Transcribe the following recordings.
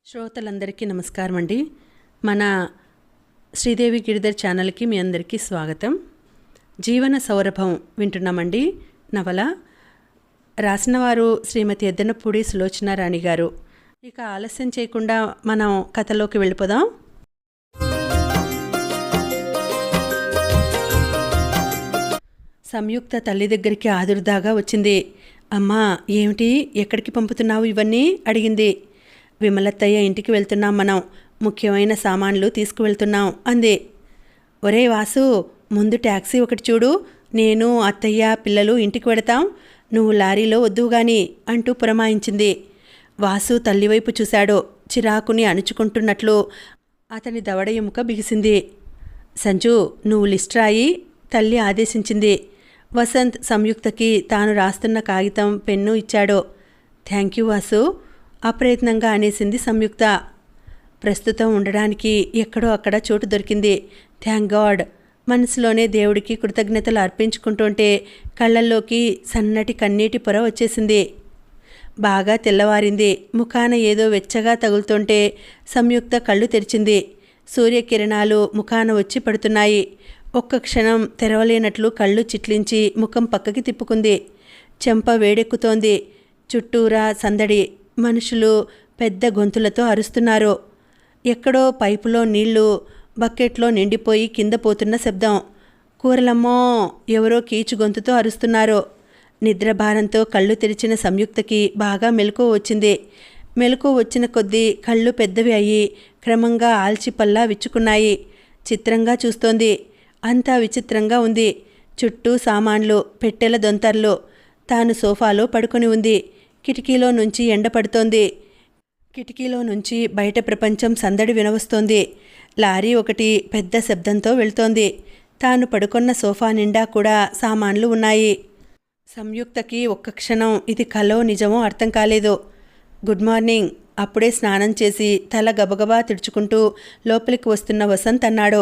శ్రోతలందరికీ నమస్కారం అండి. మన శ్రీదేవి గిరిధర్ ఛానల్కి మీ అందరికీ స్వాగతం. జీవన సౌరభం వింటున్నామండి. నవల రాసిన వారు శ్రీమతి ఎద్దనపూడి సులోచనారాణి గారు. ఇక ఆలస్యం చేయకుండా మనం కథలోకి వెళ్ళిపోదాం. సంయుక్త తల్లి దగ్గరికి ఆదుర్దాగా వచ్చింది. అమ్మా, ఏమిటి, ఎక్కడికి పంపుతున్నావు ఇవన్నీ అడిగింది. విమలత్తయ్య ఇంటికి వెళ్తున్నాం, మనం ముఖ్యమైన సామాన్లు తీసుకువెళ్తున్నాం అంది. ఒరే వాసు, ముందు ట్యాక్సీ ఒకటి చూడు, నేను అత్తయ్య పిల్లలు ఇంటికి వెడతాం, నువ్వు లారీలో వద్దువు గాని అంటూ పురమాయించింది. వాసు తల్లివైపు చూశాడు. చిరాకుని అణుచుకుంటున్నట్లు అతని దవడ ఎముక బిగిసింది. సంజు, నువ్వు లిస్ట్ రాయి, తల్లి ఆదేశించింది. వసంత్ సంయుక్తకి తాను రాస్తున్న కాగితం పెన్ను ఇచ్చాడు. థ్యాంక్ యూ వాసు, అప్రయత్నంగా అనేసింది సంయుక్త. ప్రస్తుతం ఉండడానికి ఎక్కడో అక్కడ చోటు దొరికింది. Thank God. మనసులోనే దేవుడికి కృతజ్ఞతలు అర్పించుకుంటుంటే కళ్ళల్లోకి సన్నటి కన్నీటి పొర వచ్చేసింది. బాగా తెల్లవారింది. ముఖాన ఏదో వెచ్చగా తగులుతుంటే సంయుక్త కళ్ళు తెరిచింది. సూర్యకిరణాలు ముఖాన వచ్చి పడుతున్నాయి. ఒక్క క్షణం తెరవలేనట్లు కళ్ళు చిట్లించి ముఖం పక్కకి తిప్పుకుంది. చెంప వేడెక్కుతోంది. చుట్టూరా సందడి. మనుషులు పెద్ద గొంతులతో అరుస్తున్నారు. ఎక్కడో పైపులో నీళ్లు బకెట్లో నిండిపోయి కింద పోతున్న శబ్దం. కూరలమ్మో, ఎవరో కీచు గొంతుతో అరుస్తున్నారు. నిద్రభారంతో కళ్ళు తెరిచిన సంయుక్తకి బాగా మెలకువ వచ్చింది. మెలకువ వచ్చిన కొద్దీ కళ్ళు పెద్దవి అయ్యి క్రమంగా ఆల్చిపల్లా విచ్చుకున్నాయి. చిత్రంగా చూస్తోంది. అంతా విచిత్రంగా ఉంది. చుట్టూ సామాన్లు, పెట్టెల దొంతర్లు. తాను సోఫాలో పడుకొని ఉంది. కిటికీలో నుంచి ఎండ పడుతోంది. కిటికీలో నుంచి బయట ప్రపంచం సందడి వినవస్తోంది. లారీ ఒకటి పెద్ద శబ్దంతో వెళ్తోంది. తాను పడుకున్న సోఫా నిండా కూడా సామాన్లు ఉన్నాయి. సంయుక్తకి ఒక్క క్షణం ఇది కలో నిజమో అర్థం కాలేదు. Good morning. అప్పుడే స్నానం చేసి తల గబగబా తుడుచుకుంటూ లోపలికి వస్తున్న వసంత్ అన్నాడు.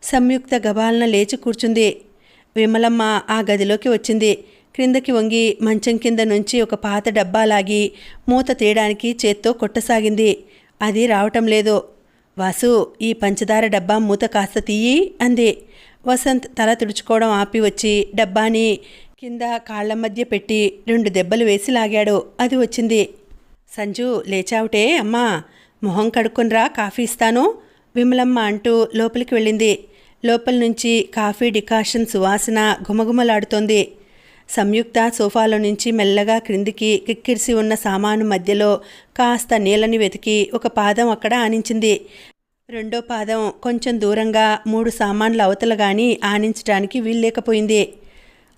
సంయుక్త గబాలన లేచి కూర్చుంది. విమలమ్మ ఆ గదిలోకి వచ్చింది. క్రిందకి వంగి మంచం కింద నుంచి ఒక పాత డబ్బా లాగి మూత తీయడానికి చేత్తో కొట్టసాగింది. అది రావటం లేదు. వాసు, ఈ పంచదార డబ్బా మూత కాస్త తీయి అంది. వసంత్ తల తుడుచుకోవడం ఆపి వచ్చి డబ్బాని కింద కాళ్ల మధ్య పెట్టి 2 దెబ్బలు వేసి లాగాడు. అది వచ్చింది. సంజు, లేచావుటే అమ్మా, మొహం కడుక్కునిరా, కాఫీ ఇస్తాను విమలమ్మ అంటూ లోపలికి వెళ్ళింది. లోపల నుంచి కాఫీ డికాషన్ సువాసన గుమగుమలాడుతోంది. సంయుక్త సోఫాలో నుంచి మెల్లగా క్రిందికి కిక్కిరిసి ఉన్న సామాను మధ్యలో కాస్త నీళ్ళని వెతికి ఒక పాదం అక్కడ ఆనించింది. రెండో పాదం కొంచెం దూరంగా 3 సామాన్ల అవతల గాని ఆనించడానికి వీల్లేకపోయింది.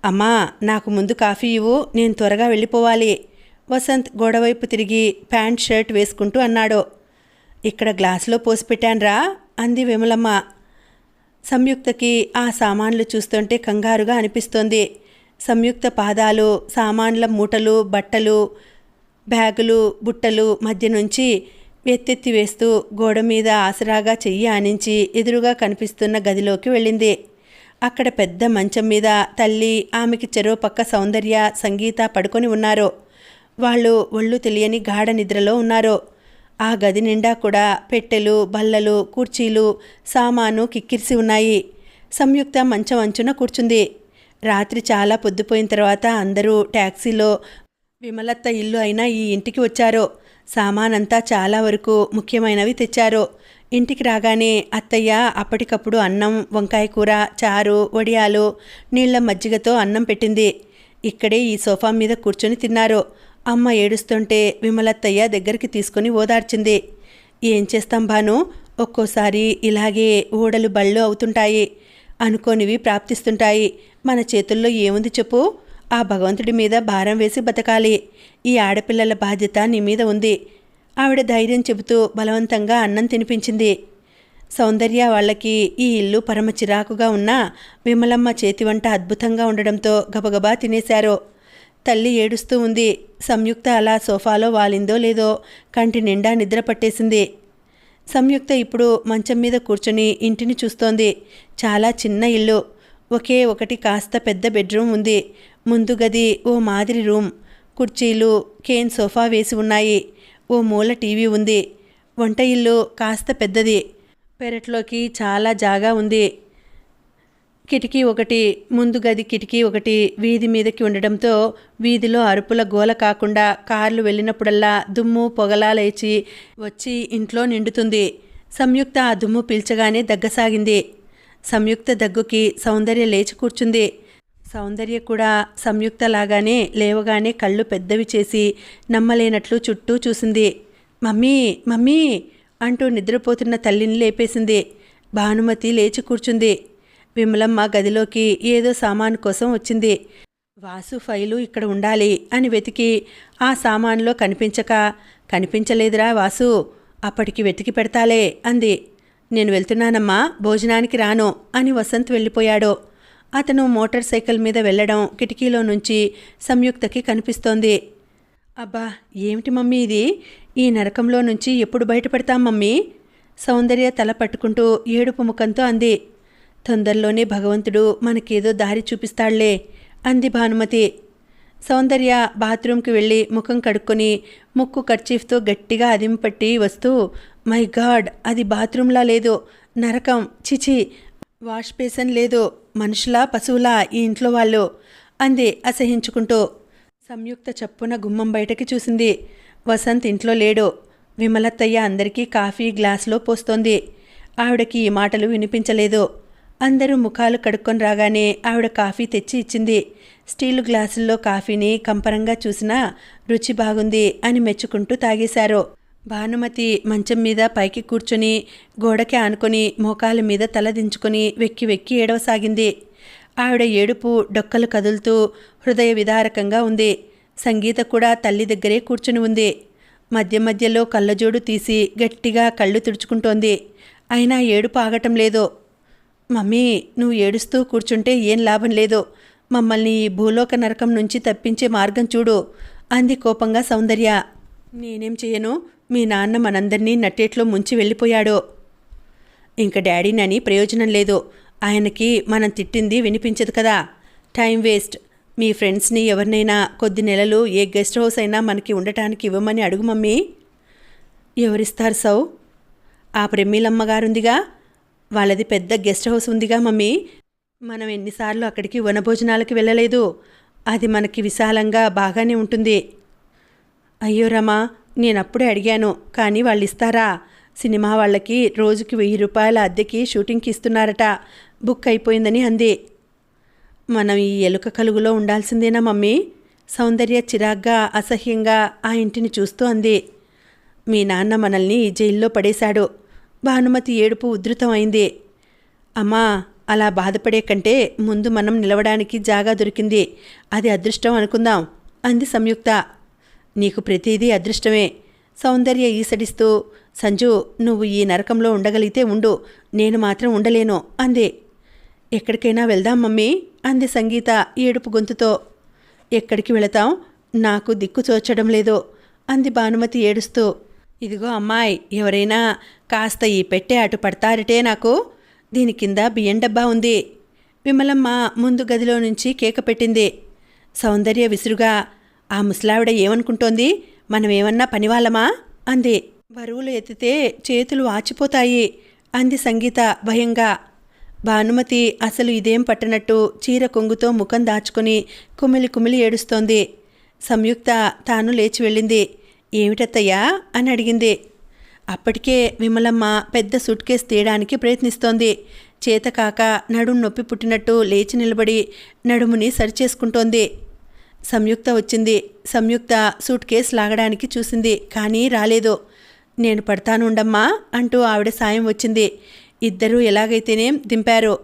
అమ్మా, నాకు ముందు కాఫీ ఇవ్వు, నేను త్వరగా వెళ్ళిపోవాలి వసంత్ గోడవైపు తిరిగి ప్యాంట్ షర్ట్ వేసుకుంటూ అన్నాడు. ఇక్కడ గ్లాసులో పోసిపెట్టాన్రా అంది విమలమ్మ. సంయుక్తకి ఆ సామాన్లు చూస్తుంటే కంగారుగా అనిపిస్తోంది. సంయుక్త పాదాలు సామాన్ల మూటలు, బట్టలు, బ్యాగులు, బుట్టలు మధ్య నుంచి ఎత్తెత్తి వేస్తూ గోడ మీద ఆసరాగా చెయ్యి ఆనించి ఎదురుగా కనిపిస్తున్న గదిలోకి వెళ్ళింది. అక్కడ పెద్ద మంచం మీద తల్లి, ఆమెకి చెరో పక్క సౌందర్య, సంగీత పడుకొని ఉన్నారు. వాళ్ళు ఒళ్ళు తెలియని గాఢ నిద్రలో ఉన్నారు. ఆ గది నిండా కూడా పెట్టెలు, బల్లలు, కుర్చీలు, సామాను కిక్కిరిసి ఉన్నాయి. సంయుక్త మంచం అంచున కూర్చుంది. రాత్రి చాలా పొద్దుపోయిన తర్వాత అందరూ ట్యాక్సీలో విమలత్త ఇల్లు అయినా ఈ ఇంటికి వచ్చారు. సామానంతా చాలా వరకు ముఖ్యమైనవి తెచ్చారు. ఇంటికి రాగానే అత్తయ్య అప్పటికప్పుడు అన్నం, వంకాయ కూర, చారు, వడియాలు, నీళ్ల మజ్జిగతో అన్నం పెట్టింది. ఇక్కడే ఈ సోఫా మీద కూర్చొని తిన్నారు. అమ్మ ఏడుస్తుంటే విమలత్తయ్య దగ్గరికి తీసుకుని ఓదార్చింది. ఏం చేస్తాం భాను, ఒక్కోసారి ఇలాగే ఊడలు బళ్ళు అవుతుంటాయి, అనుకోనివి ప్రాప్తిస్తుంటాయి. మన చేతుల్లో ఏముంది చెప్పు, ఆ భగవంతుడి మీద భారం వేసి బతకాలి. ఈ ఆడపిల్లల బాధ్యత నీ మీద ఉంది. ఆవిడ ధైర్యం చెబుతూ బలవంతంగా అన్నం తినిపించింది. సౌందర్య వాళ్ళకి ఈ ఇల్లు పరమ చిరాకుగా ఉన్నా విమలమ్మ చేతి వంట అద్భుతంగా ఉండడంతో గబగబా తినేశారు. తల్లి ఏడుస్తూ ఉంది. సంయుక్త అలా సోఫాలో వాలిందో లేదో కంటి నిండా నిద్ర పట్టేసింది. సంయుక్త ఇప్పుడు మంచం మీద కూర్చొని ఇంటిని చూస్తోంది. చాలా చిన్న ఇల్లు. ఒకే ఒకటి కాస్త పెద్ద బెడ్రూమ్ ఉంది. ముందు గది ఓ మాదిరి రూమ్. కుర్చీలు, కేన్ సోఫా వేసి ఉన్నాయి. ఓ మూల టీవీ ఉంది. వంట ఇల్లు కాస్త పెద్దది. పెరట్లోకి చాలా జాగా ఉంది. కిటికీ ఒకటి, ముందు గది కిటికీ ఒకటి వీధి మీదకి ఉండడంతో వీధిలో అరుపుల గోల కాకుండా కార్లు వెళ్ళినప్పుడల్లా దుమ్ము పొగలా లేచి వచ్చి ఇంట్లో నిండుతుంది. సంయుక్త ఆ దుమ్ము పీల్చగానే దగ్గసాగింది. సంయుక్త దగ్గుకి సౌందర్య లేచి కూర్చుంది. సౌందర్య కూడా సంయుక్త లాగానే లేవగానే కళ్ళు పెద్దవి చేసి నమ్మలేనట్లు చుట్టూ చూసింది. మమ్మీ మమ్మీ అంటూ నిద్రపోతున్న తల్లిని లేపేసింది. భానుమతి లేచి కూర్చుంది. విమలమ్మ గదిలోకి ఏదో సామాను కోసం వచ్చింది. వాసు ఫైలు ఇక్కడ ఉండాలి అని వెతికి ఆ సామాన్లో కనిపించలేదురా వాసు, అప్పటికి వెతికి పెడతాలే అంది. నేను వెళ్తున్నానమ్మా, భోజనానికి రాను అని వసంత్ వెళ్ళిపోయాడు. అతను మోటార్ సైకిల్ మీద వెళ్లడం కిటికీలో నుంచి సంయుక్తకి కనిపిస్తోంది. అబ్బా ఏమిటి మమ్మీ ఇది, ఈ నరకంలో నుంచి ఎప్పుడు బయటపడతాం మమ్మీ? సౌందర్య తల పట్టుకుంటూ ఏడుపు ముఖంతో అంది. తొందరలోనే భగవంతుడు మనకేదో దారి చూపిస్తాళ్లే అంది భానుమతి. సౌందర్య బాత్రూంకి వెళ్ళి ముఖం కడుక్కొని ముక్కు కర్చీఫ్తో గట్టిగా అదింపట్టి వస్తూ, మై గాడ్, అది బాత్రూంలా లేదు, నరకం, చిచి, వాష్ బేసన్ లేదు, మనుషులా పశువులా ఈ ఇంట్లో వాళ్ళు అంది అసహించుకుంటూ. సంయుక్త చప్పున గుమ్మం బయటకి చూసింది. వసంత్ ఇంట్లో లేడు. విమలత్తయ్య అందరికీ కాఫీ గ్లాసులో పోస్తోంది. ఆవిడకి ఈ మాటలు వినిపించలేదు. అందరూ ముఖాలు కడుక్కొని రాగానే ఆవిడ కాఫీ తెచ్చి ఇచ్చింది. స్టీలు గ్లాసుల్లో కాఫీని కంపరంగా చూసినా రుచి బాగుంది అని మెచ్చుకుంటూ తాగేశారు. భానుమతి మంచం మీద పైకి కూర్చుని గోడకి ఆనుకొని మోకాల మీద తల దించుకొని వెక్కి వెక్కి ఏడవసాగింది. ఆవిడ ఏడుపు డొక్కలు కదులుతూ హృదయ విదారకంగా ఉంది. సంగీత కూడా తల్లి దగ్గరే కూర్చుని ఉంది. మధ్య మధ్యలో కళ్ళజోడు తీసి గట్టిగా కళ్ళు తుడుచుకుంటోంది. అయినా ఏడుపు ఆగటం లేదు. మమ్మీ, నువ్వు ఏడుస్తూ కూర్చుంటే ఏం లాభం లేదు, మమ్మల్ని ఈ భూలోక నరకం నుంచి తప్పించే మార్గం చూడు అంది కోపంగా సౌందర్య. నేనేం చేయను, మీ నాన్న మనందరినీ నట్టేట్లో ముంచి వెళ్ళిపోయాడు. ఇంక డాడీనని ప్రయోజనం లేదు, ఆయనకి మనం తిట్టింది వినిపించదు కదా, టైం వేస్ట్. మీ ఫ్రెండ్స్ని ఎవరినైనా కొద్ది నెలలు ఏ గెస్ట్ హౌస్ అయినా మనకి ఉండటానికి ఇవ్వమని అడుగు మమ్మీ. ఎవరిస్తారు సౌ? ఆ ప్రమీలమ్మగారుందిగా, వాళ్ళది పెద్ద గెస్ట్ హౌస్ ఉందిగా మమ్మీ. మనం ఎన్నిసార్లు అక్కడికి వనభోజనాలకి వెళ్ళలేదు, అది మనకి విశాలంగా బాగానే ఉంటుంది. అయ్యో రమా, నేనప్పుడే అడిగాను, కానీ వాళ్ళు ఇస్తారా? సినిమా వాళ్ళకి రోజుకి 1000 రూపాయల అద్దెకి షూటింగ్కి ఇస్తున్నారట, బుక్ అయిపోయిందని అంది. మనం ఈ ఎలుక కలుగులో ఉండాల్సిందేనా మమ్మీ? సౌందర్య చిరాగ్గా అసహ్యంగా ఆ ఇంటిని చూస్తూ అంది. మీ నాన్న మనల్ని జైల్లో పడేశాడు. భానుమతి ఏడుపు ఉధృతమైంది. అమ్మా, అలా బాధపడే కంటే ముందు మనం నిలవడానికి జాగా దొరికింది, అది అదృష్టం అనుకుందాం అంది సంయుక్త. నీకు ప్రతిదీ అదృష్టమే. సౌందర్య ఈసడిస్తూ, సంజు, నువ్వు ఈ నరకంలో ఉండగలిగితే ఉండు, నేను మాత్రం ఉండలేను అంది. ఎక్కడికైనా వెళ్దాం మమ్మీ అంది సంగీత ఏడుపు గొంతుతో. ఎక్కడికి వెళతాం, నాకు దిక్కు చోచడం లేదు అంది భానుమతి ఏడుస్తూ. ఇదిగో అమ్మాయి, ఎవరైనా కాస్త ఈ పెట్టే అటు పడతారటే నాకు. దీని కింద బియ్యం డబ్బా ఉంది. విమలమ్మ ముందు గదిలో నుంచి కేక పెట్టింది. సౌందర్య విసురుగా, ఆ ముసలావిడ ఏమనుకుంటోంది, మనమేమన్నా పనివాళ్ళమా అంది. బరువులు ఎత్తితే చేతులు వాచిపోతాయి అంది సంగీత భయంగా. భానుమతి అసలు ఇదేం పట్టనట్టు చీర కొంగుతో ముఖం దాచుకుని కుమిలి కుమిలి ఏడుస్తోంది. సంయుక్త తాను లేచి వెళ్ళింది. ఏమిటత్తయ్యా అని అడిగింది. అప్పటికే విమలమ్మ పెద్ద సూట్ కేసు తీయడానికి ప్రయత్నిస్తోంది. చేతకాక నడుము నొప్పి పుట్టినట్టు లేచి నిలబడి నడుముని సరిచేసుకుంటోంది. సంయుక్త వచ్చింది. సంయుక్త సూట్ కేసు లాగడానికి చూసింది, కానీ రాలేదు. నేను పడతానుండమ్మా అంటూ ఆవిడ సాయం వచ్చింది. ఇద్దరూ ఎలాగైతేనేం దింపారు.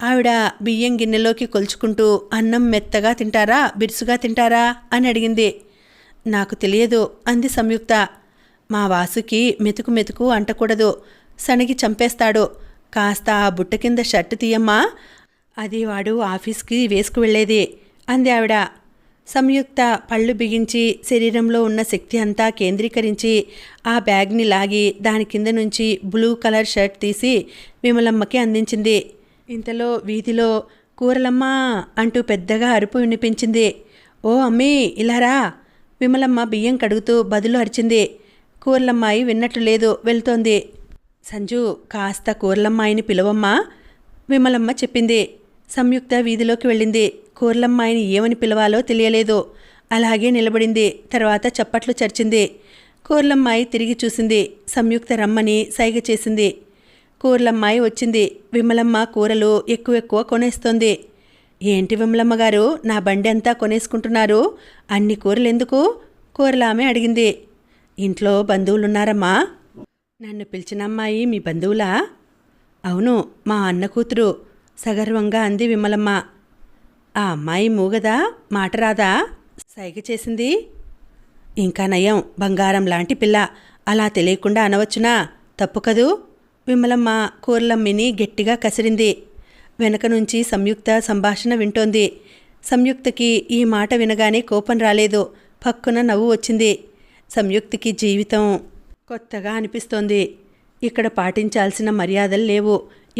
ఆవిడ బియ్యం గిన్నెలోకి కొల్చుకుంటూ, అన్నం మెత్తగా తింటారా బిరుసుగా తింటారా అని అడిగింది. నాకు తెలియదు అంది సంయుక్త. మా వాసుకి మెతుకు మెతుకు అంటకూడదు, సణిగి చంపేస్తాడు. కాస్త ఆ బుట్ట కింద షర్టు తీయమ్మా, అది వాడు ఆఫీస్కి వేసుకు వెళ్ళేది అంది ఆవిడ. సంయుక్త పళ్ళు బిగించి శరీరంలో ఉన్న శక్తి అంతా కేంద్రీకరించి ఆ బ్యాగ్ని లాగి దాని కింద నుంచి బ్లూ కలర్ షర్ట్ తీసి విమలమ్మకి అందించింది. ఇంతలో వీధిలో కూరలమ్మా అంటూ పెద్దగా అరుపు వినిపించింది. ఓ అమ్మీ, ఇలారా. విమలమ్మ బియ్యం కడుగుతూ బదులు అరిచింది. కూరలమ్మాయి విన్నట్లు లేదు, వెళ్తోంది. సంజు, కాస్త కూరలమ్మాయిని పిలవమ్మా, విమలమ్మ చెప్పింది. సంయుక్త వీధిలోకి వెళ్ళింది. కూరలమ్మాయిని ఏమని పిలవాలో తెలియలేదు. అలాగే నిలబడింది. తర్వాత చప్పట్లు చర్చింది. కూరలమ్మాయి తిరిగి చూసింది. సంయుక్త రమ్మని సైగ చేసింది. కూరలమ్మాయి వచ్చింది. విమలమ్మ కూరలు ఎక్కువ కొనేస్తోంది. ఏంటి విమలమ్మ గారు, నా బండి అంతా కొనేసుకుంటున్నారు, అన్ని కూరలెందుకు? కూరలామె అడిగింది. ఇంట్లో బంధువులున్నారమ్మా. నన్ను పిలిచిన అమ్మాయి మీ బంధువులా? అవును, మా అన్న కూతురు, సగర్వంగా అంది విమలమ్మ. ఆ అమ్మాయి మూగదా, మాట రాదా? సైగ చేసింది. ఇంకా నయం, బంగారం లాంటి పిల్ల, అలా తెలియకుండా అనవచ్చునా? తప్పు కదూ? విమలమ్మ కూరలమ్మిని గట్టిగా కసిరింది. వెనక నుంచి సంయుక్త సంభాషణ వింటోంది. సంయుక్తకి ఈ మాట వినగానే కోపం రాలేదు, పక్కున నవ్వు వచ్చింది. సంయుక్తకి జీవితం కొత్తగా అనిపిస్తోంది. ఇక్కడ పాటించాల్సిన మర్యాదలు లేవు.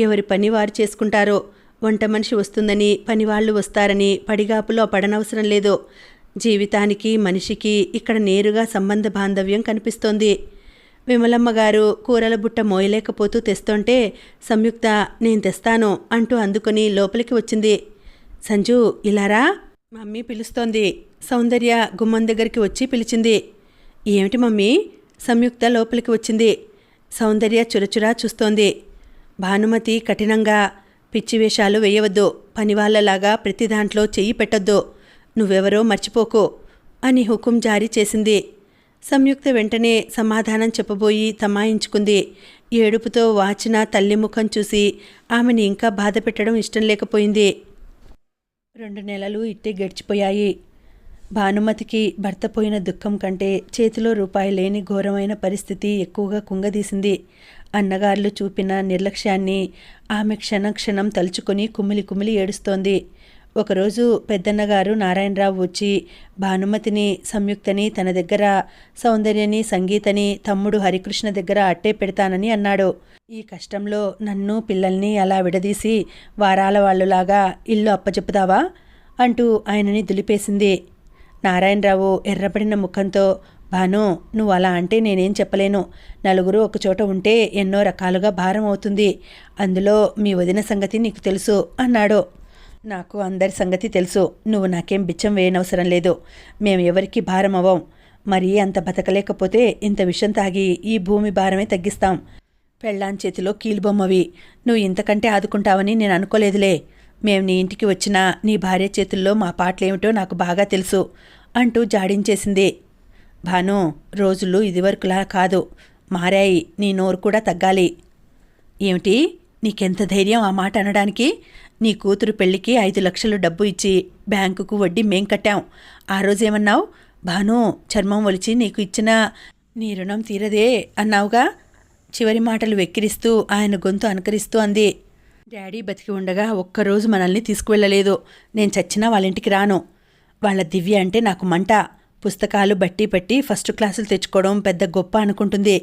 ఎవరి పని వారు చేసుకుంటారో. వంట మనిషి వస్తుందని, పనివాళ్లు వస్తారని పడిగాపులో పడనవసరం లేదు. జీవితానికి మనిషికి ఇక్కడ నేరుగా సంబంధ బాంధవ్యం కనిపిస్తోంది. విమలమ్మ గారు కూరల బుట్ట మోయలేకపోతూ తెస్తుంటే సంయుక్త నేను తెస్తాను అంటూ అందుకొని లోపలికి వచ్చింది. సంజు, ఇలారా, మమ్మీ పిలుస్తోంది. సౌందర్య గుమ్మం దగ్గరికి వచ్చి పిలిచింది. ఏమిటి మమ్మీ? సంయుక్త లోపలికి వచ్చింది. సౌందర్య చురచురా చూస్తోంది. భానుమతి కఠినంగా, పిచ్చి వేషాలు వేయవద్దు, పనివాళ్లలాగా ప్రతి దాంట్లో చెయ్యి పెట్టొద్దు, నువ్వెవరో మర్చిపోకు అని హుకుం జారీ చేసింది. సంయుక్త వెంటనే సమాధానం చెప్పబోయి తమాయించుకుంది. ఏడుపుతో వాచిన తల్లి ముఖం చూసి ఆమెని ఇంకా బాధ పెట్టడం ఇష్టం లేకపోయింది. 2 నెలలు ఇట్టే గడిచిపోయాయి. భానుమతికి భర్త పోయిన దుఃఖం కంటే చేతిలో రూపాయి లేని ఘోరమైన పరిస్థితి ఎక్కువగా కుంగదీసింది. అన్నగార్లు చూపిన నిర్లక్ష్యాన్ని ఆమె క్షణం తలుచుకొని కుమిలి ఏడుస్తోంది. ఒకరోజు పెద్దన్నగారు నారాయణరావు వచ్చి భానుమతిని, సంయుక్తని తన దగ్గర, సౌందర్యని, సంగీతని తమ్ముడు హరికృష్ణ దగ్గర అట్టే పెడతానని అన్నాడు. ఈ కష్టంలో నన్ను, పిల్లల్ని అలా విడదీసి వారాల వాళ్ళులాగా ఇల్లు అప్పచెప్పుదావా అంటూ ఆయనని దులిపేసింది. నారాయణరావు ఎర్రబడిన ముఖంతో, భాను, నువ్వు అలా అంటే నేనేం చెప్పలేను. నలుగురు ఒకచోట ఉంటే ఎన్నో రకాలుగా భారం అవుతుంది. అందులో మీ వదిన సంగతి నీకు తెలుసు అన్నాడు. నాకు అందరి సంగతి తెలుసు. నువ్వు నాకేం బిచ్చం వేయనవసరం లేదు. మేము ఎవరికి భారం అవ్వం. మరీ అంత బతకలేకపోతే ఇంత విషం తాగి ఈ భూమి భారమే తగ్గిస్తాం. పెళ్ళాన్ చేతిలో కీలుబొమ్మవి. నువ్వు ఇంతకంటే ఆదుకుంటావని నేను అనుకోలేదులే. మేం నీ ఇంటికి వచ్చినా నీ భార్య చేతుల్లో మా పాటలేమిటో నాకు బాగా తెలుసు అంటూ జాడించేసింది. భాను, రోజులు ఇదివరకులా కాదు, మారాయి. నీ నోరు కూడా తగ్గాలి. ఏమిటి, నీకెంత ధైర్యం ఆ మాట అనడానికి? నీ కూతురు పెళ్లికి 5 లక్షలు డబ్బు ఇచ్చి బ్యాంకుకు వడ్డీ మేం కట్టాం. ఆ రోజేమన్నావు? భాను, చర్మం ఒలిచి నీకు ఇచ్చిన నీ రుణం తీరదే అన్నావుగా. చివరి మాటలు వెక్కిరిస్తూ ఆయన గొంతు అనుకరిస్తూ అంది. డాడీ బతికి ఉండగా ఒక్కరోజు మనల్ని తీసుకువెళ్ళలేదు. నేను చచ్చినా వాళ్ళింటికి రాను. వాళ్ళ దివ్య అంటే నాకు మంట. పుస్తకాలు బట్టి పట్టి ఫస్ట్ క్లాసులు తెచ్చుకోవడం పెద్ద గొప్ప అనుకుంటుంది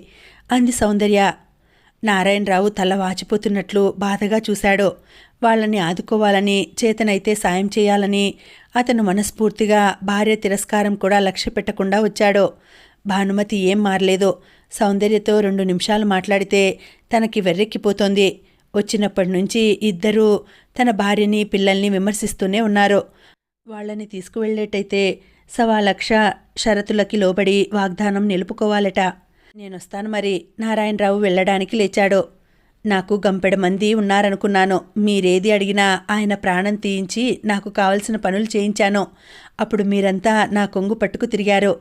అంది సౌందర్య. నారాయణరావు తల వాచిపోతున్నట్లు బాధగా చూశాడు. వాళ్ళని ఆదుకోవాలని, చేతనైతే సాయం చేయాలని అతను మనస్ఫూర్తిగా భార్య తిరస్కారం కూడా లక్ష్య పెట్టకుండా వచ్చాడు. భానుమతి ఏం మారలేదు. సౌందర్యతో 2 నిమిషాలు మాట్లాడితే తనకి వెర్రెక్కిపోతోంది. వచ్చినప్పటి నుంచి ఇద్దరూ తన భార్యని, పిల్లల్ని విమర్శిస్తూనే ఉన్నారు. వాళ్ళని తీసుకువెళ్ళేటైతే 1,00,000 షరతులకి లోబడి వాగ్దానం నిలుపుకోవాలట. నేనొస్తాను మరి. నారాయణరావు వెళ్ళడానికి లేచాడు. నాకు గంపెడ మంది ఉన్నారనుకున్నాను. మీరేది అడిగినా ఆయన ప్రాణం తీయించి నాకు కావలసిన పనులు చేయించాను. అప్పుడు మీరంతా నా కొంగు పట్టుకు తిరిగారు.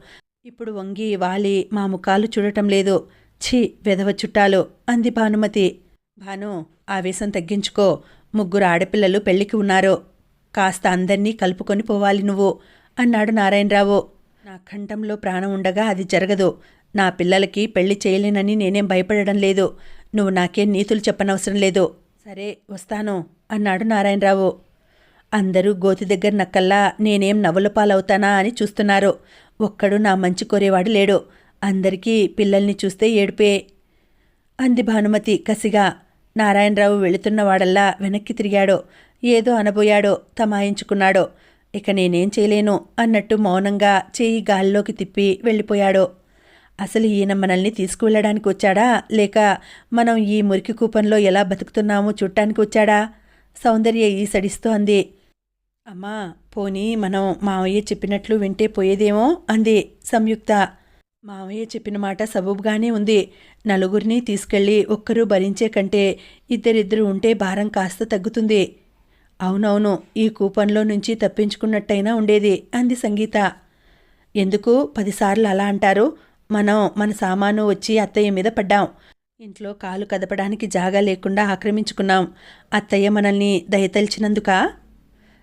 ఇప్పుడు వంగి వాలి మా ముఖాలు చూడటం లేదు. ఛీ, వెధవ చుట్టాలు అంది భానుమతి. భాను, ఆవేశం తగ్గించుకో. 3 ఆడపిల్లలు పెళ్లికి ఉన్నారు. కాస్త అందర్నీ కలుపుకొని పోవాలి నువ్వు అన్నాడు నారాయణరావు. నా కంఠంలో ప్రాణం ఉండగా అది జరగదు. నా పిల్లలకి పెళ్లి చేయలేనని నేనేం భయపడడం లేదు. నువ్వు నాకేం నీతులు చెప్పనవసరం లేదు. సరే, వస్తాను అన్నాడు నారాయణరావు. అందరూ గోతి దగ్గర నక్కల్లా నేనేం నవ్వుల పాలవుతానా అని చూస్తున్నారు. ఒక్కడు నా మంచి కోరేవాడు లేడు. అందరికీ పిల్లల్ని చూస్తే ఏడుపే అంది భానుమతి కసిగా. నారాయణరావు వెళుతున్నవాడల్లా వెనక్కి తిరిగాడు. ఏదో అనబోయాడో, తమాయించుకున్నాడో. ఇక నేనేం చేయలేను అన్నట్టు మౌనంగా చేయి గాల్లోకి తిప్పి వెళ్ళిపోయాడు. అసలు ఈయన మనల్ని తీసుకువెళ్ళడానికి వచ్చాడా, లేక మనం ఈ మురికి కూపంలో ఎలా బతుకుతున్నామో చూడటానికి వచ్చాడా? సౌందర్య ఈసడిస్తూ అంది. అమ్మా, పోనీ మనం మావయ్య చెప్పినట్లు వింటే పోయేదేమో అంది సంయుక్త. మావయ్య చెప్పిన మాట సబబుగానే ఉంది. నలుగురిని తీసుకెళ్ళి ఒక్కరూ భరించే కంటే ఇద్దరిద్దరు ఉంటే భారం కాస్త తగ్గుతుంది. అవునవును, ఈ కూపంలో నుంచి తప్పించుకున్నట్టయినా ఉండేది అంది సంగీత. ఎందుకు 10 సార్లు అలా అంటారు? మనం మన సామాను వచ్చి అత్తయ్య మీద పడ్డాం. ఇంట్లో కాలు కదపడానికి జాగా లేకుండా ఆక్రమించుకున్నాం. అత్తయ్య మనల్ని దయతలిచినందుకా?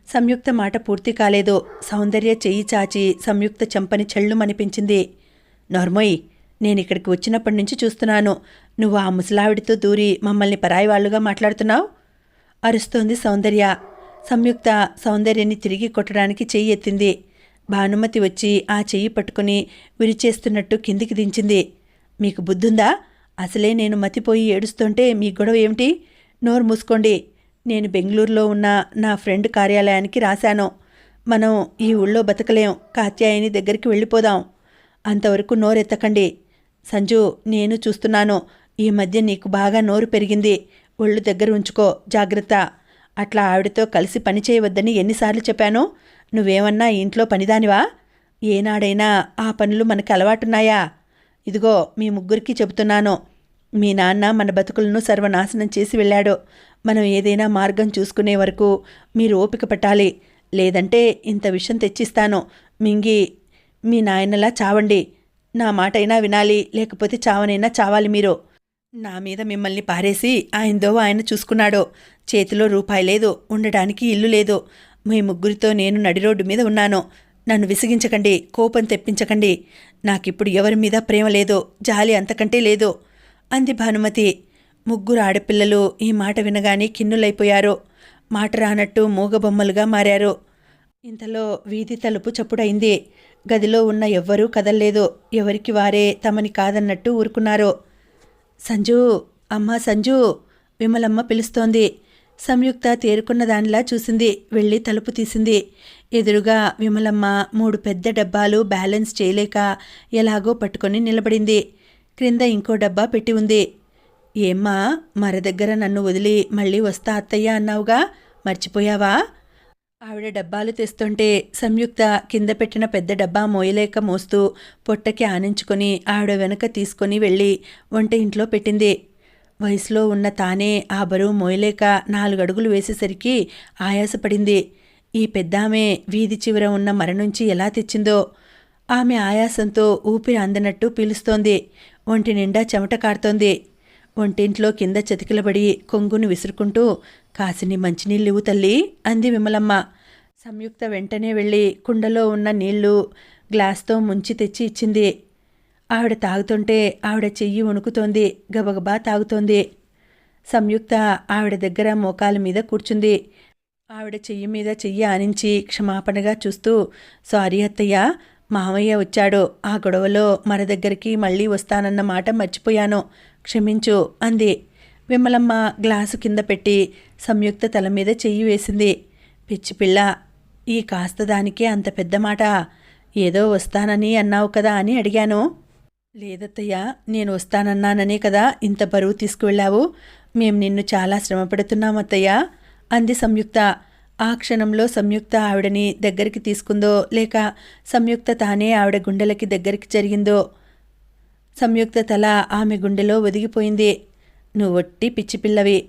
సంయుక్త మాట పూర్తి కాలేదు. సౌందర్య చెయ్యి చాచి సంయుక్త చెంపని చెళ్ళుమనిపించింది. నోర్మోయ్, నేనిక్కడికి వచ్చినప్పటి నుంచి చూస్తున్నాను. నువ్వు ఆ ముసలావిడితో దూరి మమ్మల్ని పరాయి వాళ్ళుగా మాట్లాడుతున్నావు అరుస్తోంది సౌందర్య. సంయుక్త సౌందర్యని తిరిగి కొట్టడానికి చెయ్యి ఎత్తింది. భానుమతి వచ్చి ఆ చెయ్యి పట్టుకుని విరిచేస్తున్నట్టు కిందికి దించింది. మీకు బుద్ధుందా? అసలే నేను మతిపోయి ఏడుస్తుంటే మీ గొడవ ఏమిటి? నోరు మూసుకోండి. నేను బెంగళూరులో ఉన్న నా ఫ్రెండ్ కార్యాలయానికి రాశాను. మనం ఈ ఊళ్ళో బతకలేం. కాత్యాయని దగ్గరికి వెళ్ళిపోదాం. అంతవరకు నోరెత్తకండి. సంజు, నేను చూస్తున్నాను. ఈ మధ్య నీకు బాగా నోరు పెరిగింది. ఒళ్ళు దగ్గర ఉంచుకో, జాగ్రత్త. అట్లా ఆవిడతో కలిసి పని చేయవద్దని ఎన్నిసార్లు చెప్పాను? నువ్వేమన్నా ఇంట్లో పనిదానివా? ఏనాడైనా ఆ పనులు మనకు అలవాటున్నాయా? ఇదిగో మీ ముగ్గురికి చెబుతున్నాను. మీ నాన్న మన బతుకులను సర్వనాశనం చేసి వెళ్ళాడు. మనం ఏదైనా మార్గం చూసుకునే వరకు మీరు ఓపిక పట్టాలి. లేదంటే ఇంత విషయం తెచ్చిస్తాను. మింగి మీ నాయనలా చావండి. నా మాటైనా వినాలి, లేకపోతే చావనైనా చావాలి మీరు. నా మీద మిమ్మల్ని పారేసి ఆయనదో ఆయన చూసుకున్నాడు. చేతిలో రూపాయి లేదు, ఉండడానికి ఇల్లు లేదు. మీ ముగ్గురితో నేను నడిరోడ్డు మీద ఉన్నాను. నన్ను విసిగించకండి, కోపం తెప్పించకండి. నాకిప్పుడు ఎవరి మీద ప్రేమ లేదు, జాలి అంతకంటే లేదు అంది భానుమతి. ముగ్గురు ఆడపిల్లలు ఈ మాట వినగానే కిన్నులైపోయారు. మాట రానట్టు మూగబొమ్మలుగా మారారు. ఇంతలో వీధి తలుపు చప్పుడైంది. గదిలో ఉన్న ఎవ్వరూ కదల్లేదు. ఎవరికి వారే తమని కాదన్నట్టు ఊరుకున్నారు. సంజు, అమ్మా సంజు, విమలమ్మ పిలుస్తోంది. సంయుక్త తేరుకున్న దానిలా చూసింది. వెళ్ళి తలుపు తీసింది. ఎదురుగా విమలమ్మ 3 పెద్ద డబ్బాలు బ్యాలెన్స్ చేయలేక ఎలాగో పట్టుకొని నిలబడింది. క్రింద ఇంకో డబ్బా పెట్టి ఉంది. ఏమ్మా, మర దగ్గర నన్ను వదిలి మళ్ళీ వస్తా అత్తయ్య అన్నావుగా, మర్చిపోయావా? ఆవిడ డబ్బాలు తెస్తుంటే సంయుక్త కింద పెట్టిన పెద్ద డబ్బా మోయలేక మోస్తూ పొట్టకి ఆనించుకొని ఆవిడ వెనక తీసుకొని వెళ్ళి వంట ఇంట్లో పెట్టింది. వయసులో ఉన్న తానే ఆ బరువు మోయలేక 4 అడుగులు వేసేసరికి ఆయాసపడింది. ఈ పెద్దామె వీధి చివర ఉన్న మర నుంచి ఎలా తెచ్చిందో. ఆమె ఆయాసంతో ఊపిరి అందనట్టు పీలుస్తోంది. ఒంటి నిండా చెమట కారుతోంది. ఒంటింట్లో కింద చతికిలబడి కొంగును విసురుకుంటూ, కాసిని మంచినీళ్ళివ్వు తల్లి అంది విమలమ్మ. సంయుక్త వెంటనే వెళ్ళి కుండలో ఉన్న నీళ్లు గ్లాస్తో ముంచి తెచ్చి ఇచ్చింది. ఆవిడ తాగుతుంటే ఆవిడ చెయ్యి వణుకుతోంది. గబగబా తాగుతోంది. సంయుక్త ఆవిడ దగ్గర మోకాల మీద కూర్చుంది. ఆవిడ చెయ్యి మీద చెయ్యి ఆనించి క్షమాపణగా చూస్తూ, సారీ అత్తయ్య, మామయ్య వచ్చాడు. ఆ గొడవలో మన దగ్గరికి మళ్ళీ వస్తానన్న మాట మర్చిపోయాను, క్షమించు అంది. విమలమ్మ గ్లాసు కింద పెట్టి సంయుక్త తల మీద చెయ్యి వేసింది. పిచ్చిపిల్ల, ఈ కాస్త దానికే అంత పెద్ద మాట? ఏదో వస్తానని అన్నావు కదా అని అడిగాను. లేదత్తయ్య, నేను వస్తానన్నాననే కదా ఇంత బరువు తీసుకువెళ్ళావు. మేం నిన్ను చాలా శ్రమ పెడుతున్నామత్తయ్య అంది సంయుక్త. ఆ క్షణంలో సంయుక్త ఆవిడని దగ్గరికి తీసుకుందో, లేక సంయుక్త తానే ఆవిడ గుండెలకి దగ్గరికి జరిగిందో. సంయుక్త తల ఆమె గుండెలో ఒదిగిపోయింది. నువ్వొట్టి పిచ్చిపిల్లవి.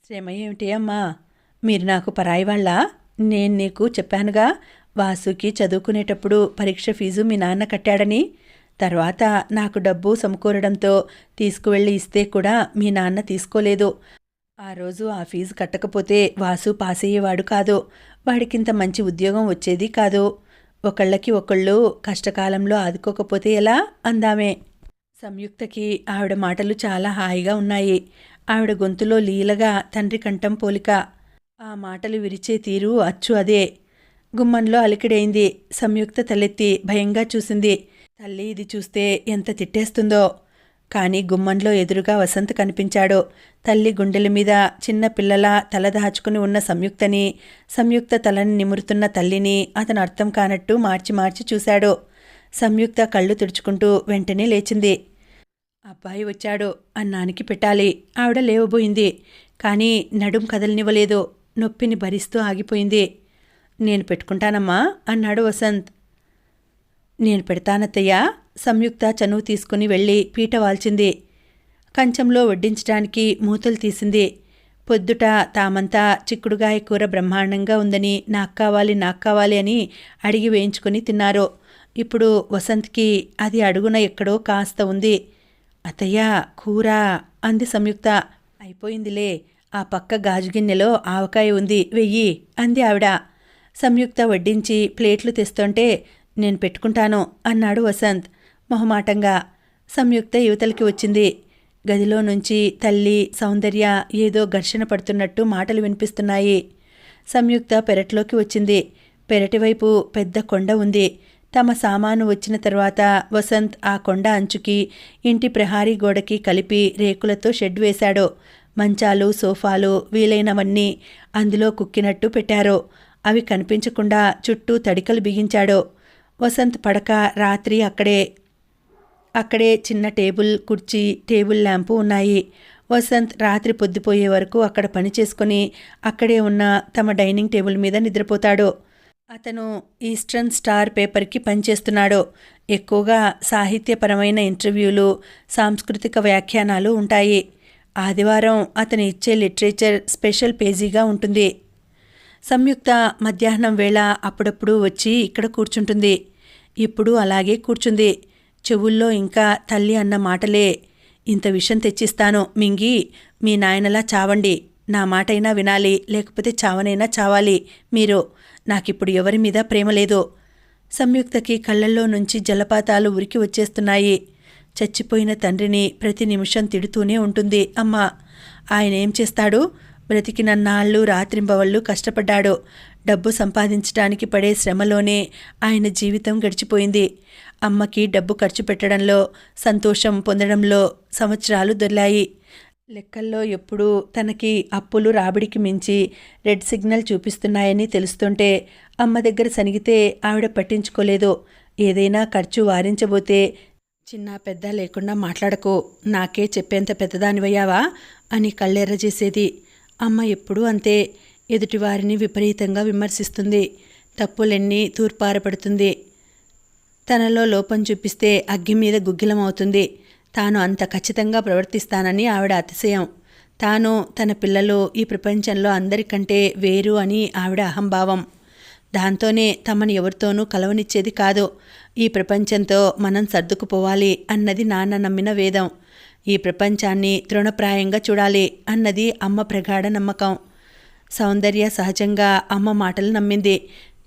శ్రమ ఏమిటి అమ్మా? మీరు నాకు పరాయివాళ్ళా? నేను నీకు చెప్పానుగా, వాసుకి చదువుకునేటప్పుడు పరీక్ష ఫీజు మీ నాన్న కట్టాడని. తర్వాత నాకు డబ్బు సమకూరడంతో తీసుకువెళ్ళి ఇస్తే కూడా మీ నాన్న తీసుకోలేదు. ఆ రోజు ఆ ఫీజు కట్టకపోతే వాసు పాస్ అయ్యేవాడు కాదు. వాడికింత మంచి ఉద్యోగం వచ్చేది కాదు. ఒకళ్ళకి ఒకళ్ళు కష్టకాలంలో ఆదుకోకపోతే ఎలా అందామే. సంయుక్తకి ఆవిడ మాటలు చాలా హాయిగా ఉన్నాయి. ఆవిడ గొంతులో లీలగా తండ్రి కంఠం పోలిక. ఆ మాటలు విరిచే తీరు అచ్చు అదే. గుమ్మంలో అలికిడైంది. సంయుక్త తలెత్తి భయంగా చూసింది. తల్లి ఇది చూస్తే ఎంత తిట్టేస్తుందో. కానీ గుమ్మంలో ఎదురుగా వసంత్ కనిపించాడు. తల్లి గుండెల మీద చిన్న పిల్లలా తల దాచుకుని ఉన్న సంయుక్తని, సంయుక్త తలని నిమురుతున్న తల్లిని అతను అర్థం కానట్టు మార్చి మార్చి చూశాడు. సంయుక్త కళ్ళు తుడుచుకుంటూ వెంటనే లేచింది. అబ్బాయి వచ్చాడు, అన్నానికి పెట్టాలి. ఆవిడ లేవబోయింది. కానీ నడుం కదలనివ్వలేదు. నొప్పిని భరిస్తూ ఆగిపోయింది. నేను పెట్టుకుంటానమ్మా అన్నాడు వసంత్. నేను పెడతానత్తయ్యా. సంయుక్త చనువు తీసుకుని వెళ్ళి పీట వాల్చింది. కంచంలో వడ్డించడానికి మూతలు తీసింది. పొద్దుట తామంతా చిక్కుడుగాయ కూర బ్రహ్మాండంగా ఉందని నాకు కావాలి అని అడిగి వేయించుకుని తిన్నారు. ఇప్పుడు వసంత్కి అది అడుగున ఎక్కడో కాస్త ఉంది. అత్తయ్య కూర అంది సంయుక్త. అయిపోయిందిలే, ఆ పక్క గాజు గిన్నెలో ఆవకాయ ఉంది, వెయ్యి అంది ఆవిడ. సంయుక్త వడ్డించి ప్లేట్లు తెస్తుంటే నేను పెట్టుకుంటాను అన్నాడు వసంత్ మొహమాటంగా. సంయుక్త యువతలకి వచ్చింది. గదిలో నుంచి తల్లి సౌందర్య ఏదో ఘర్షణ పడుతున్నట్టు మాటలు వినిపిస్తున్నాయి. సంయుక్త పెరట్లోకి వచ్చింది. పెరటివైపు పెద్ద కొండ ఉంది. తమ సామాను వచ్చిన తర్వాత వసంత్ ఆ కొండ అంచుకి ఇంటి ప్రహారీ గోడకి కలిపి రేకులతో షెడ్ వేశాడు. మంచాలు సోఫాలు వీలైనవన్నీ అందులో కుక్కినట్టు పెట్టారు. అవి కనిపించకుండా చుట్టూ తడికలు బిగించాడు. వసంత్ పడక రాత్రి అక్కడే చిన్న టేబుల్ కుర్చీ టేబుల్ ల్యాంపు ఉన్నాయి. వసంత్ రాత్రి పొద్దుపోయే వరకు అక్కడ పని చేసుకుని అక్కడే ఉన్న తమ డైనింగ్ టేబుల్ మీద నిద్రపోతాడు. అతను ఈస్టర్న్ స్టార్ పేపర్కి పనిచేస్తున్నాడు. ఎక్కువగా సాహిత్యపరమైన ఇంటర్వ్యూలు సాంస్కృతిక వ్యాఖ్యానాలు ఉంటాయి. ఆదివారం అతను ఇచ్చే లిటరేచర్ స్పెషల్ పేజీగా ఉంటుంది. సంయుక్త మధ్యాహ్నం వేళ అప్పుడప్పుడు వచ్చి ఇక్కడ కూర్చుంటుంది. ఇప్పుడు అలాగే కూర్చుంది. చెవుల్లో ఇంకా తల్లి అన్న మాటలే. ఇంత విషం తెచ్చిస్తాను మింగి మీ నాయనలా చావండి, నా మాటైనా వినాలి, లేకపోతే చావనైనా చావాలి మీరు. నాకిప్పుడు ఎవరి మీద ప్రేమ లేదు. సంయుక్తకి కళ్ళల్లో నుంచి జలపాతాలు ఉరికి వచ్చేస్తున్నాయి. చచ్చిపోయిన తండ్రిని ప్రతి నిమిషం తిడుతూనే ఉంటుంది అమ్మ. ఆయనేం చేస్తాడు? బ్రతికినన్నాళ్ళు రాత్రింబవళ్ళు కష్టపడ్డాడు. డబ్బు సంపాదించడానికి పడే శ్రమలోనే ఆయన జీవితం గడిచిపోయింది. అమ్మకి డబ్బు ఖర్చు పెట్టడంలో సంతోషం పొందడంలో సంవత్సరాలు దొర్లాయి. లెక్కల్లో ఎప్పుడూ తనకి అప్పులు రాబడికి మించి రెడ్ సిగ్నల్ చూపిస్తున్నాయని తెలుస్తుంటే అమ్మ దగ్గర సనిగితే ఆవిడ పట్టించుకోలేదు. ఏదైనా ఖర్చు వారించబోతే చిన్న పెద్ద లేకుండా మాట్లాడకు, నాకే చెప్పేంత పెద్దదానివయ్యావా అని కళ్ళెర్ర చేసేది. అమ్మ ఎప్పుడూ అంతే. ఎదుటివారిని విపరీతంగా విమర్శిస్తుంది. తప్పులెన్ని తూర్పారపడుతుంది. తనలో లోపం చూపిస్తే అగ్గి మీద గుగ్గిలమవుతుంది. తాను అంత ఖచ్చితంగా ప్రవర్తిస్తానని ఆవిడ అతిశయం. తాను తన పిల్లలు ఈ ప్రపంచంలో అందరికంటే వేరు అని ఆవిడ అహంభావం. దాంతోనే తమను ఎవరితోనూ కలవనిచ్చేది కాదు. ఈ ప్రపంచంతో మనం సర్దుకుపోవాలి అన్నది నాన్న నమ్మిన వేదం. ఈ ప్రపంచాన్ని తృణప్రాయంగా చూడాలి అన్నది అమ్మ ప్రగాఢ నమ్మకం. సౌందర్య సహజంగా అమ్మ మాటలు నమ్మింది.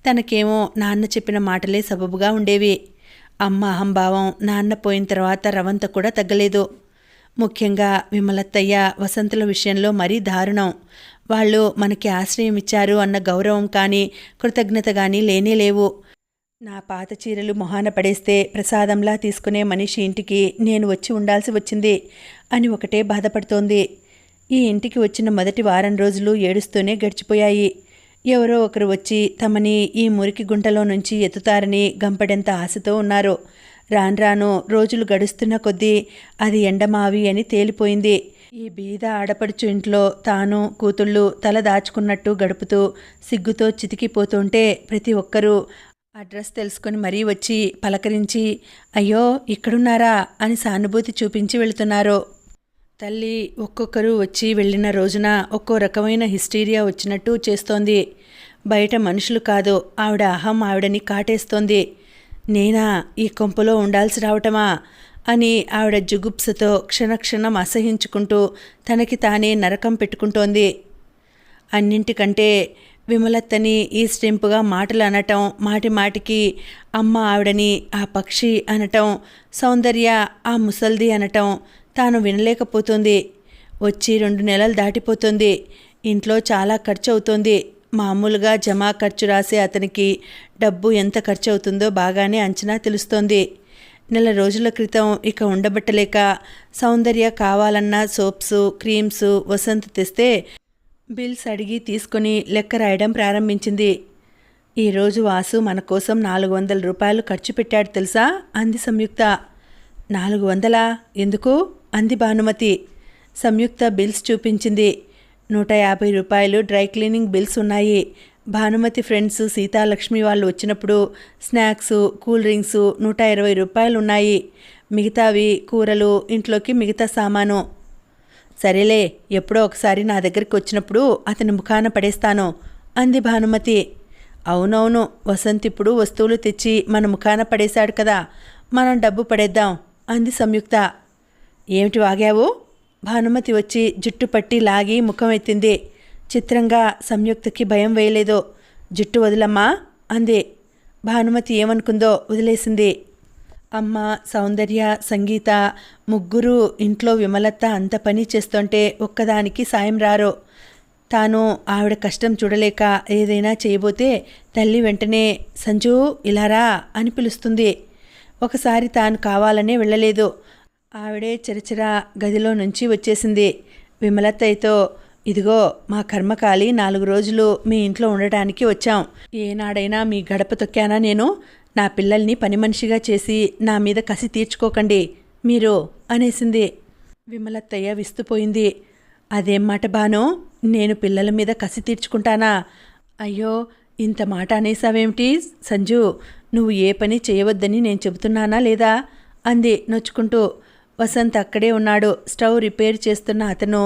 తనకేమో నాన్న చెప్పిన మాటలే సబబుగా ఉండేవి. అమ్మ అహంభావం నాన్న పోయిన తర్వాత రవంత కూడా తగ్గలేదు. ముఖ్యంగా విమలత్తయ్య వసంతుల విషయంలో మరీ దారుణం. వాళ్ళు మనకి ఆశ్రయం ఇచ్చారు అన్న గౌరవం కానీ కృతజ్ఞత కానీ లేనేలేవు. నా పాత చీరలు మొహాన పడేస్తే ప్రసాదంలా తీసుకునే మనిషి ఇంటికి నేను వచ్చి ఉండాల్సి వచ్చింది అని ఒకటే బాధపడుతోంది. ఈ ఇంటికి వచ్చిన మొదటి వారం రోజులు ఏడుస్తూనే గడిచిపోయాయి. ఎవరో ఒకరు వచ్చి తమని ఈ మురికి గుంటలో నుంచి ఎత్తుతారని గంపడెంత ఆశతో ఉన్నారు. రాను రోజులు గడుస్తున్న కొద్దీ అది ఎండమావి అని తేలిపోయింది. ఈ బీద ఆడపడుచు ఇంట్లో తాను కూతుళ్ళు తల దాచుకున్నట్టు గడుపుతూ సిగ్గుతో చితికిపోతుంటే ప్రతి ఒక్కరూ అడ్రస్ తెలుసుకొని మరీ వచ్చి పలకరించి అయ్యో ఇక్కడున్నారా అని సానుభూతి చూపించి వెళుతున్నారు. తల్లి ఒక్కొక్కరు వచ్చి వెళ్ళిన రోజున ఒక్కో రకమైన హిస్టీరియా వచ్చినట్టు చేస్తోంది. బయట మనుషులు కాదు, ఆవిడ అహం ఆవిడని కాటేస్తోంది. నేనా ఈ కొంపలో ఉండాల్సి రావటమా అని ఆవిడ జుగుప్సతో క్షణక్షణం అసహించుకుంటూ తనకి తానే నరకం పెట్టుకుంటోంది. అన్నింటికంటే విమలత్తని ఈ స్టెంపుగా మాటలు అనటం, మాటిమాటికి అమ్మ ఆవిడని ఆ పక్షి అనటం, సౌందర్య ఆ ముసల్ది అనటం తాను వినలేకపోతుంది. వచ్చి 2 నెలలు దాటిపోతుంది. ఇంట్లో చాలా ఖర్చు అవుతోంది. మామూలుగా జమా ఖర్చు రాసే అతనికి డబ్బు ఎంత ఖర్చు అవుతుందో బాగానే అంచనా తెలుస్తోంది. నెల రోజుల క్రితం ఇక ఉండబట్టలేక సౌందర్య కావాలన్న సోప్సు క్రీమ్సు వసంత్ తెస్తే బిల్స్ అడిగి తీసుకుని లెక్క రాయడం ప్రారంభించింది. ఈరోజు వాసు మన కోసం 400 రూపాయలు ఖర్చు పెట్టాడు తెలుసా అంది సంయుక్త. 400? ఎందుకు అంది భానుమతి. సంయుక్త బిల్స్ చూపించింది. 150 రూపాయలు డ్రై క్లీనింగ్ బిల్స్ ఉన్నాయి. భానుమతి ఫ్రెండ్స్ సీతాలక్ష్మి వాళ్ళు వచ్చినప్పుడు స్నాక్స్, కూల్ డ్రింక్స్ 120 రూపాయలు ఉన్నాయి. మిగతావి కూరలు, ఇంట్లోకి మిగతా సామాను. సరేలే, ఎప్పుడో ఒకసారి నా దగ్గరికి వచ్చినప్పుడు అతని ముఖాన పడేస్తాను అంది భానుమతి. అవునవును, వసంత్ ఇప్పుడు వస్తువులు తెచ్చి మన ముఖాన పడేశాడు కదా, మనం డబ్బు పడేద్దాం అంది సంయుక్త. ఏమిటి వాగావు? భానుమతి వచ్చి జుట్టు పట్టి లాగి ముఖం ఎత్తింది. చిత్రంగా సంయుక్తకి భయం వేయలేదు. జుట్టు వదిలమ్మా అంది. భానుమతి ఏమనుకుందో వదిలేసింది. అమ్మ, సౌందర్య, సంగీత ముగ్గురు ఇంట్లో విమలత్త అంత పని చేస్తుంటే ఒక్కదానికి సాయం రారు. తాను ఆవిడ కష్టం చూడలేక ఏదైనా చేయబోతే తల్లి వెంటనే సంజు ఇలారా అని పిలుస్తుంది. ఒకసారి తాను కావాలనే వెళ్ళలేదు. ఆవిడే చిరచిరా గదిలో నుంచి వచ్చేసింది. విమలత్తయ్యతో, ఇదిగో మా కర్మకాలి 4 రోజులు మీ ఇంట్లో ఉండటానికి వచ్చాం. ఏనాడైనా మీ గడప తొక్కానా నేను? నా పిల్లల్ని పని మనిషిగా చేసి నా మీద కసి తీర్చుకోకండి మీరు అనేసింది. విమలత్తయ్య విస్తుపోయింది. అదేం మాట బాను, నేను పిల్లల మీద కసి తీర్చుకుంటానా? అయ్యో, ఇంత మాట అనేసావేమిటి సంజు? నువ్వు ఏ పని చేయవద్దని నేను చెబుతున్నానా లేదా అంది నొచ్చుకుంటూ. వసంత్ అక్కడే ఉన్నాడు. స్టవ్ రిపేర్ చేస్తున్న అతను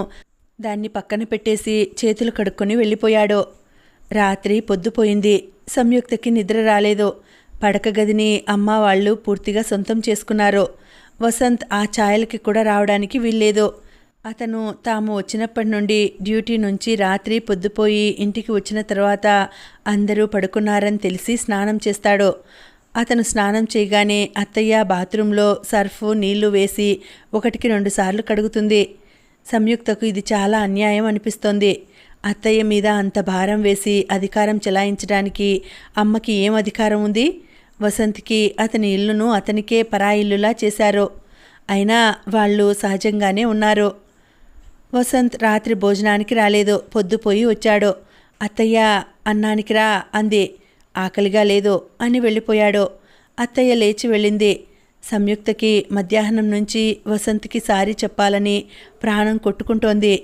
దాన్ని పక్కన పెట్టేసి చేతులు కడుక్కొని వెళ్ళిపోయాడు. రాత్రి పొద్దుపోయింది. సంయుక్తకి నిద్ర రాలేదు. పడక గదిని అమ్మ వాళ్ళు పూర్తిగా సొంతం చేసుకున్నారు. వసంత్ ఆ ఛాయలకి కూడా రావడానికి వీల్లేదు. అతను తాము వచ్చినప్పటి నుండి డ్యూటీ నుంచి రాత్రి పొద్దుపోయి ఇంటికి వచ్చిన తర్వాత అందరూ పడుకున్నారని తెలిసి స్నానం చేస్తాడు. అతను స్నానం చేయగానే అత్తయ్య బాత్రూంలో సర్ఫ్ నీళ్లు వేసి 1కి 2 సార్లు కడుగుతుంది. సంయుక్తకు ఇది చాలా అన్యాయం అనిపిస్తోంది. అత్తయ్య మీద అంత భారం వేసి అధికారం చెలాయించడానికి అమ్మకి ఏం అధికారం ఉంది? వసంత్కి అతని ఇల్లును అతనికే పరాయిల్లులా చేశారు. అయినా వాళ్ళు సహజంగానే ఉన్నారు. వసంత్ రాత్రి భోజనానికి రాలేదు. పొద్దుపోయి వచ్చాడు. అత్తయ్య అన్నానికి రా అంది. ఆకలిగా లేదు అని వెళ్ళిపోయాడు. అత్తయ్య లేచి వెళ్ళింది. సంయుక్తకి మధ్యాహ్నం నుంచి వసంత్కి సారీ చెప్పాలని ప్రాణం కొట్టుకుంటోంది.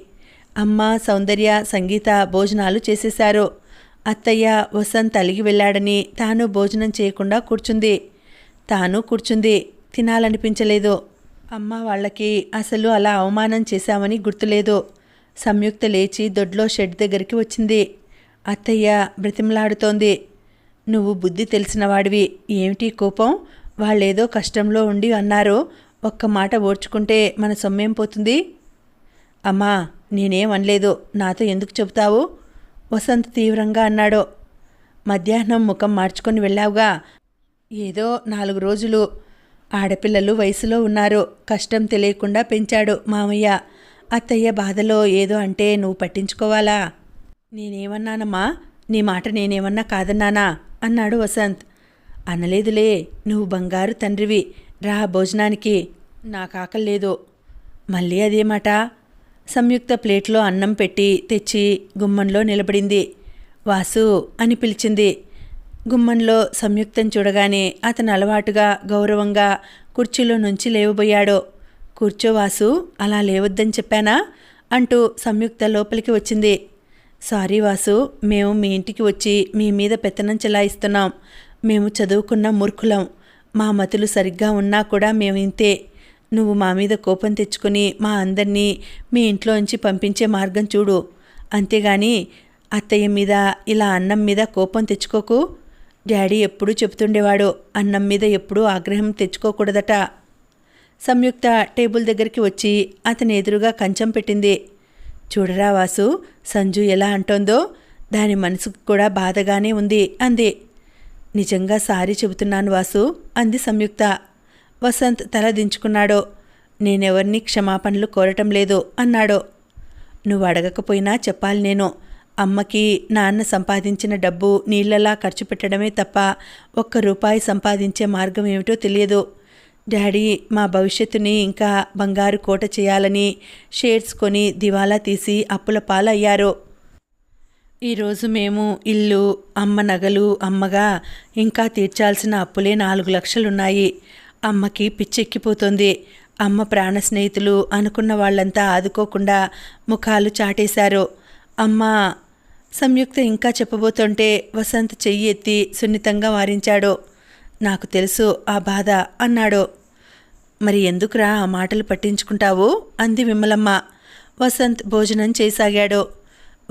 అమ్మ, సౌందర్య, సంగీత భోజనాలు చేసేశారు. అత్తయ్య వసంత్ అలిగి వెళ్ళాడని తాను భోజనం చేయకుండా కూర్చుంది. తినాలనిపించలేదు. అమ్మ వాళ్ళకి అసలు అలా అవమానం చేశామని గుర్తులేదు. సంయుక్త లేచి దొడ్లో షెడ్ దగ్గరికి వచ్చింది. అత్తయ్య బ్రతిమలాడుతోంది. నువ్వు బుద్ధి తెలిసిన వాడివి, ఏమిటి కోపం? వాళ్ళేదో కష్టంలో ఉండి అన్నారు. ఒక్క మాట ఓర్చుకుంటే మన సొమ్మేం పోతుంది? అమ్మా, నేనేం అనలేదు, నాతో ఎందుకు చెబుతావు? వసంత్ తీవ్రంగా అన్నాడు. మధ్యాహ్నం ముఖం మార్చుకొని వెళ్ళావుగా. ఏదో 4 రోజులు. ఆడపిల్లలు వయసులో ఉన్నారు. కష్టం తెలియకుండా పెంచాడు మామయ్య. అత్తయ్య బాధలో ఏదో అంటే నువ్వు పట్టించుకోవాలా? నేనేమన్నానమ్మా? నీ మాట నేనేమన్నా కాదన్నానా అన్నాడు వసంత్. అనలేదులే, నువ్వు బంగారు తండ్రివి, రా భోజనానికి, నాకు ఆకలేదు. మళ్ళీ అదే మాట. సంయుక్త ప్లేట్లో అన్నం పెట్టి తెచ్చి గుమ్మంలో నిలబడింది. వాసు అని పిలిచింది. గుమ్మంలో సంయుక్తం చూడగానే అతను అలవాటుగా గౌరవంగా కుర్చీలో నుంచి లేవబోయాడు. కూర్చో వాసు, అలా లేవద్దని చెప్పానా అంటూ సంయుక్త లోపలికి వచ్చింది. సారీ వాసు, మేము మీ ఇంటికి వచ్చి మీ మీద పెత్తనం చెలాయిస్తున్నాం. మేము చదువుకున్న మూర్ఖులం. మా మతులు సరిగ్గా ఉన్నా కూడా మేము ఇంతే. నువ్వు మా మీద కోపం తెచ్చుకుని మా అందరినీ మీ ఇంట్లోంచి పంపించే మార్గం చూడు. అంతేగాని అత్తయ్య మీద ఇలా అన్నం మీద కోపం తెచ్చుకోకు. డాడీ ఎప్పుడూ చెబుతుండేవాడు, అన్నం మీద ఎప్పుడూ ఆగ్రహం తెచ్చుకోకూడదట. సంయుక్త టేబుల్ దగ్గరికి వచ్చి అతని ఎదురుగా కంచం పెట్టింది. చూడరా వాసు, సంజు ఎలా అంటోందో, దాని మనసుకు కూడా బాధగానే ఉంది అంది. నిజంగా సారీ చెబుతున్నాను వాసు అంది సంయుక్త. వసంత్ తల దించుకున్నాడు. నేనెవరినీ క్షమాపణలు కోరటం లేదు అన్నాడు. నువ్వు అడగకపోయినా చెప్పాలి నేను. అమ్మకి నాన్న సంపాదించిన డబ్బు నీళ్లలా ఖర్చు పెట్టడమే తప్ప 1 రూపాయి సంపాదించే మార్గం ఏమిటో తెలియదు. డాడీ మా భవిష్యత్తుని ఇంకా బంగారు కోట చేయాలని షేర్స్ కొని దివాలా తీసి అప్పుల పాలయ్యారు. ఈరోజు మేము ఇల్లు, అమ్మ నగలు, అమ్మగా ఇంకా తీర్చాల్సిన అప్పులే 4 లక్షలున్నాయి. అమ్మకి పిచ్చెక్కిపోతుంది. అమ్మ ప్రాణ స్నేహితులు అనుకున్న వాళ్ళంతా ఆదుకోకుండా ముఖాలు చాటేశారు. అమ్మ సంయుక్త ఇంకా చెప్పబోతుంటే వసంత్ చెయ్యి ఎత్తి సున్నితంగా వారించాడు. నాకు తెలుసు ఆ బాధ అన్నాడు. మరి ఎందుకురా ఆ మాటలు పట్టించుకుంటావు అంది విమలమ్మ. వసంత్ భోజనం చేయసాగాడు.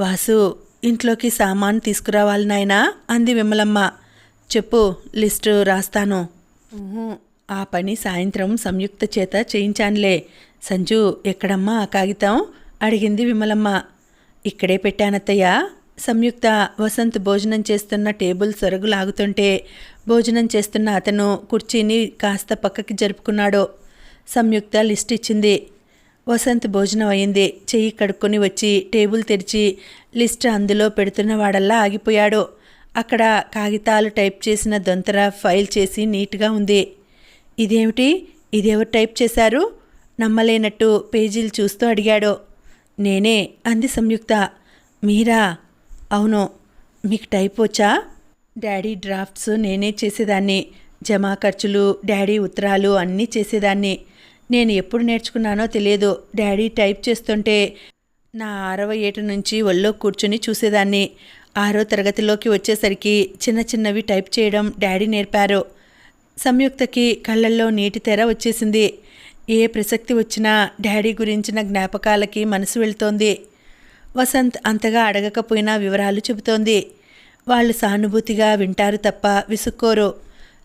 వాసు, ఇంట్లోకి సామాను తీసుకురావాలి నాయనా అంది విమలమ్మ. చెప్పు, లిస్టు రాస్తాను. ఆ పని సాయంత్రం సంయుక్త చేత చేయించానులే. సంజు, ఎక్కడమ్మా ఆ కాగితం అడిగింది విమలమ్మ. ఇక్కడే పెట్టానత్తయ్య. సంయుక్త వసంత్ భోజనం చేస్తున్న టేబుల్ సొరగు లాగుతుంటే భోజనం చేస్తున్న అతను కుర్చీని కాస్త పక్కకి జరుపుకున్నాడు. సంయుక్త లిస్ట్ ఇచ్చింది. వసంత్ భోజనం అయింది. చెయ్యి కడుక్కొని వచ్చి టేబుల్ తెరిచి లిస్ట్ అందులో పెడుతున్నవాడల్లా ఆగిపోయాడు. అక్కడ కాగితాలు టైప్ చేసిన దొంతర ఫైల్ చేసి నీట్గా ఉంది. ఇదేమిటి, ఇదెవరు టైప్ చేశారు? నమ్మలేనట్టు పేజీలు చూస్తూ అడిగాడు. నేనే అంది సంయుక్త. మీరా? అవును. మీకు టైప్ వచ్చా? డాడీ డ్రాఫ్ట్స్ నేనే చేసేదాన్ని. జమా ఖర్చులు, డాడీ ఉత్తరాలు అన్నీ చేసేదాన్ని. నేను ఎప్పుడు నేర్చుకున్నానో తెలియదు. డాడీ టైప్ చేస్తుంటే నా 6వ ఏట నుంచి ఒళ్ళో కూర్చుని చూసేదాన్ని. 6వ తరగతిలోకి వచ్చేసరికి చిన్న చిన్నవి టైప్ చేయడం డాడీ నేర్పారు. సంయుక్తకి కళ్ళల్లో నీటి తెర వచ్చేసింది. ఏ ప్రసక్తి వచ్చినా డాడీ గురించిన జ్ఞాపకాలకి మనసు వెళ్తోంది. వసంత్ అంతగా అడగకపోయినా వివరాలు చెబుతోంది. వాళ్ళు సానుభూతిగా వింటారు తప్ప విసుక్కోరు.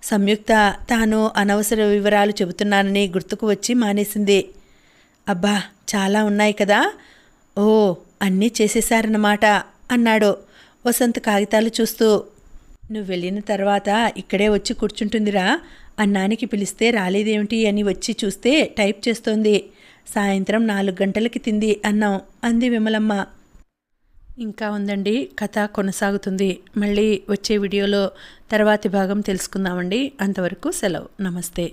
సంయుక్త తాను అనవసర వివరాలు చెబుతున్నానని గుర్తుకు వచ్చి మానేసింది. అబ్బా, చాలా ఉన్నాయి కదా. ఓ, అన్నీ చేసేశారన్నమాట అన్నాడు వసంత్ కాగితాలు చూస్తూ. నువ్వు వెళ్ళిన తర్వాత ఇక్కడే వచ్చి కూర్చుంటుందిరా. అన్నానికి పిలిస్తే రాలేదేమిటి అని వచ్చి చూస్తే టైప్ చేస్తోంది. సాయంత్రం 4 గంటలకి తింది అన్నాం అంది విమలమ్మ. ఇంకా ఉందండి, కథ కొనసాగుతుంది. మళ్ళీ వచ్చే వీడియోలో తర్వాతి భాగం తెలుసుకుందామండి. అంతవరకు సెలవు. నమస్తే.